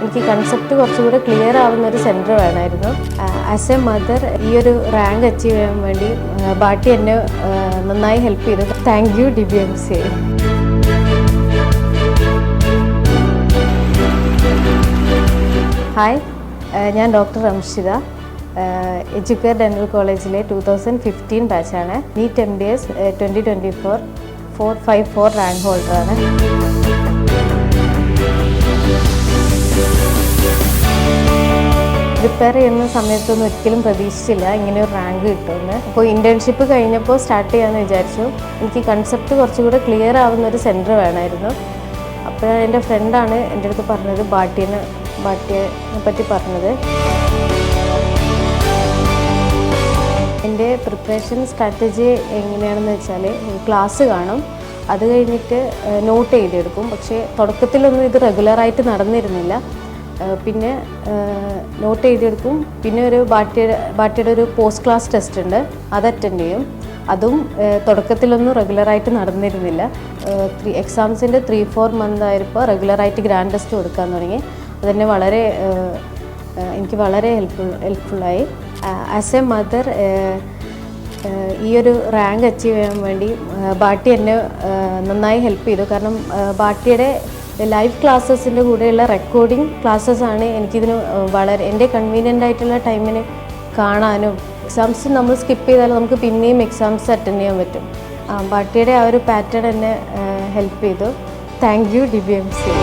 എനിക്ക് കൺസെപ്റ്റ് കുറച്ചുകൂടെ ക്ലിയർ ആവുന്ന ഒരു സെൻറ്റർ വേണമായിരുന്നു. ആസ് എ മദർ ഈ ഒരു റാങ്ക് അച്ചീവ് ചെയ്യാൻ വേണ്ടി ബാട്ടി എന്നെ നന്നായി ഹെൽപ്പ് ചെയ്തു. Thank you DBMCA. ഹായ്, ഞാൻ ഡോക്ടർ റംഷിത. എഡ്യൂക്കേർ ഡെൻ്റൽ കോളേജിലെ 2015 ബാച്ചാണ്. നീറ്റ് MDS 2024 454 റാങ്ക് ഹോൾഡറാണ്. പ്രിപ്പയർ ചെയ്യുന്ന സമയത്തൊന്നും ഒരിക്കലും പ്രതീക്ഷിച്ചില്ല ഇങ്ങനെ ഒരു റാങ്ക് കിട്ടുമെന്ന്. അപ്പോൾ ഇൻറ്റേൺഷിപ്പ് കഴിഞ്ഞപ്പോൾ സ്റ്റാർട്ട് ചെയ്യാമെന്ന് വിചാരിച്ചു. എനിക്ക് കൺസെപ്റ്റ് കുറച്ചുകൂടെ ക്ലിയർ ആവുന്ന ഒരു സെൻറ്റർ വേണമായിരുന്നു. അപ്പോൾ എൻ്റെ ഫ്രണ്ടാണ് എൻ്റെ അടുത്ത് പറഞ്ഞത്, ബാട്ടിയെ പറ്റി പറഞ്ഞത്. എൻ്റെ പ്രിപ്പറേഷൻ സ്ട്രാറ്റജി എങ്ങനെയാണെന്ന് വെച്ചാൽ, ക്ലാസ് കാണും, അത് കഴിഞ്ഞിട്ട് നോട്ട് എഴുതിയെടുക്കും. പക്ഷേ തുടക്കത്തിലൊന്നും ഇത് റെഗുലറായിട്ട് നടന്നിരുന്നില്ല. പിന്നെ നോട്ട് എഴുതിയെടുക്കും. പിന്നെ ഒരു ബാട്ടിയുടെ ഒരു പോസ്റ്റ് ക്ലാസ് ടെസ്റ്റ് ഉണ്ട്, അത് അറ്റൻഡ് ചെയ്യും. അതും തുടക്കത്തിലൊന്നും റെഗുലറായിട്ട് നടന്നിരുന്നില്ല. എക്സാംസിൻ്റെ 3-4 മന്ത് ആയപ്പോൾ റെഗുലറായിട്ട് ഗ്രാൻഡ് ടെസ്റ്റ് കൊടുക്കാൻ തുടങ്ങി. അതെന്നെ എനിക്ക് വളരെ ഹെൽപ്ഫുള്ളായി. ആസ് എ മദർ ഈ ഒരു റാങ്ക് അച്ചീവ് ചെയ്യാൻ വേണ്ടി ബാട്ടി എന്നെ നന്നായി ഹെൽപ്പ് ചെയ്തു. കാരണം ബാട്ടിയുടെ ലൈവ് ക്ലാസ്സസിൻ്റെ കൂടെയുള്ള റെക്കോർഡിംഗ് ക്ലാസ്സസാണ് എനിക്കിതിന് എൻ്റെ കൺവീനിയൻ്റ് ആയിട്ടുള്ള ടൈമിന് കാണാനും. എക്സാംസ് നമ്മൾ സ്കിപ്പ് ചെയ്താൽ നമുക്ക് പിന്നെയും എക്സാംസ് അറ്റൻഡ് ചെയ്യാൻ പറ്റും. ബാട്ടിയുടെ ആ ഒരു പാറ്റേൺ എന്നെ ഹെൽപ്പ് ചെയ്തു. Thank you DBMCA.